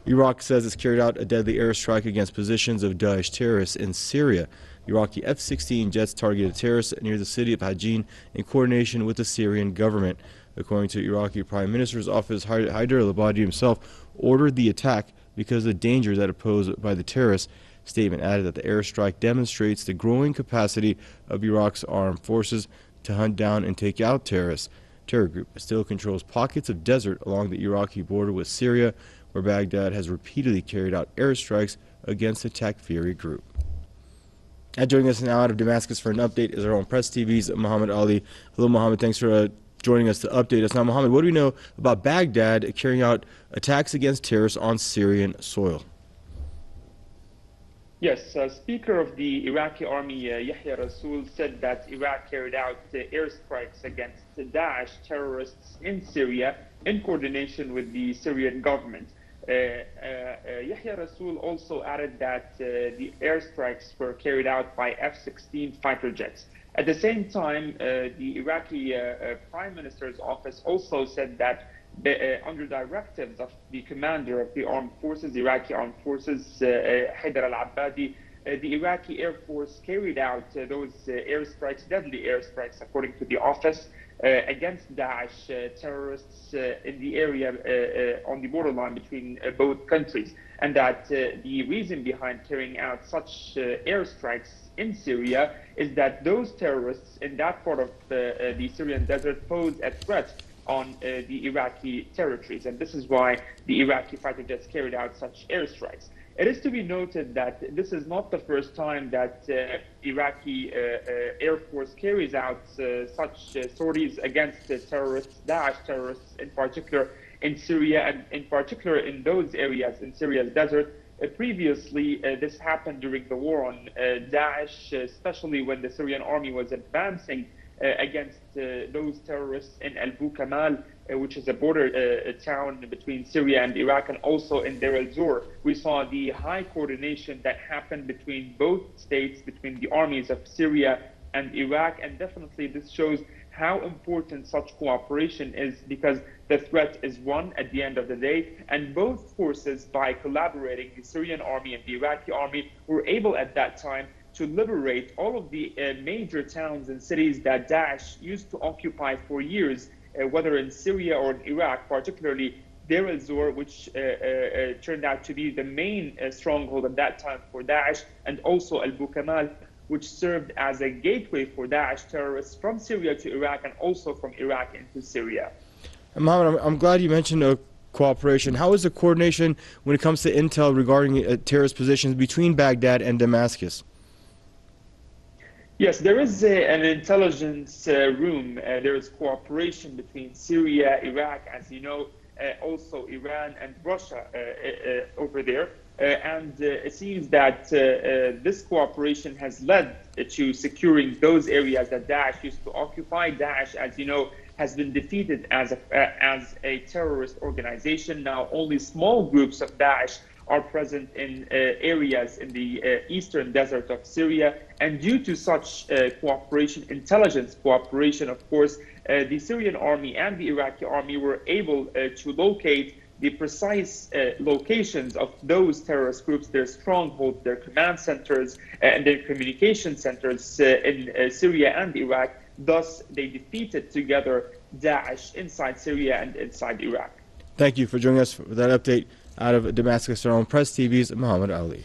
Iraq says it's carried out a deadly airstrike against positions of Daesh terrorists in Syria. Iraqi F-16 jets targeted terrorists near the city of Hajin in coordination with the Syrian government. According to Iraqi Prime Minister's office, Haider al-Abadi himself ordered the attack because of the danger that it posed by the terrorists. Statement added that the airstrike demonstrates the growing capacity of Iraq's armed forces to hunt down and take out terrorists. Terror group still controls pockets of desert along the Iraqi border with Syria, where Baghdad has repeatedly carried out airstrikes against the Takfiri group. And joining us now out of Damascus for an update is our own Press TV's Muhammad Ali. Hello, Muhammad. Thanks for joining us to update us. Now, Muhammad, what do we know about Baghdad carrying out attacks against terrorists on Syrian soil? Yes, Speaker of the Iraqi army, Yahya Rasool, said that Iraq carried out airstrikes against Daesh terrorists in Syria in coordination with the Syrian government. Yahya Rasool also added that the airstrikes were carried out by F-16 fighter jets. At the same time, the Iraqi Prime Minister's office also said that under directives of the commander of the armed forces, Iraqi armed forces, Haider al-Abadi, the Iraqi Air Force carried out those airstrikes, deadly airstrikes, according to the office, against Daesh terrorists in the area on the borderline between both countries. And that the reason behind carrying out such airstrikes in Syria is that those terrorists in that part of the Syrian desert pose a threat on the Iraqi territories, and this is why the Iraqi fighter jets carried out such airstrikes. It is to be noted that this is not the first time that Iraqi Air Force carries out such sorties against terrorists, Daesh terrorists in particular in Syria, and in particular in those areas in Syria's desert. Previously, this happened during the war on Daesh, especially when the Syrian army was advancing against those terrorists in Al-Bukamal, which is a border town between Syria and Iraq, and also in Deir el-Zor. We saw the high coordination that happened between both states, between the armies of Syria and Iraq, and definitely this shows how important such cooperation is, because the threat is one at the end of the day, and both forces, by collaborating, the Syrian army and the Iraqi army, were able at that time to liberate all of the major towns and cities that Daesh used to occupy for years, whether in Syria or in Iraq, particularly Deir el-Zor, which turned out to be the main stronghold at that time for Daesh, and also Al-Bukamal, which served as a gateway for Daesh terrorists from Syria to Iraq and also from Iraq into Syria. Mohammed, I'm glad you mentioned cooperation. How is the coordination when it comes to intel regarding terrorist positions between Baghdad and Damascus? Yes, there is an intelligence room. There is cooperation between Syria, Iraq, as you know, also Iran and Russia over there. And it seems that this cooperation has led to securing those areas that Daesh used to occupy. Daesh, as you know, has been defeated as a terrorist organization. Now only small groups of Daesh are present in areas in the eastern desert of Syria. And due to such cooperation, intelligence cooperation, of course, the Syrian army and the Iraqi army were able to locate the precise locations of those terrorist groups, their strongholds, their command centers, and their communication centers in Syria and Iraq. Thus, they defeated together Daesh inside Syria and inside Iraq. Thank you for joining us for that update out of Damascus. Our own Press TV's Muhammad Ali.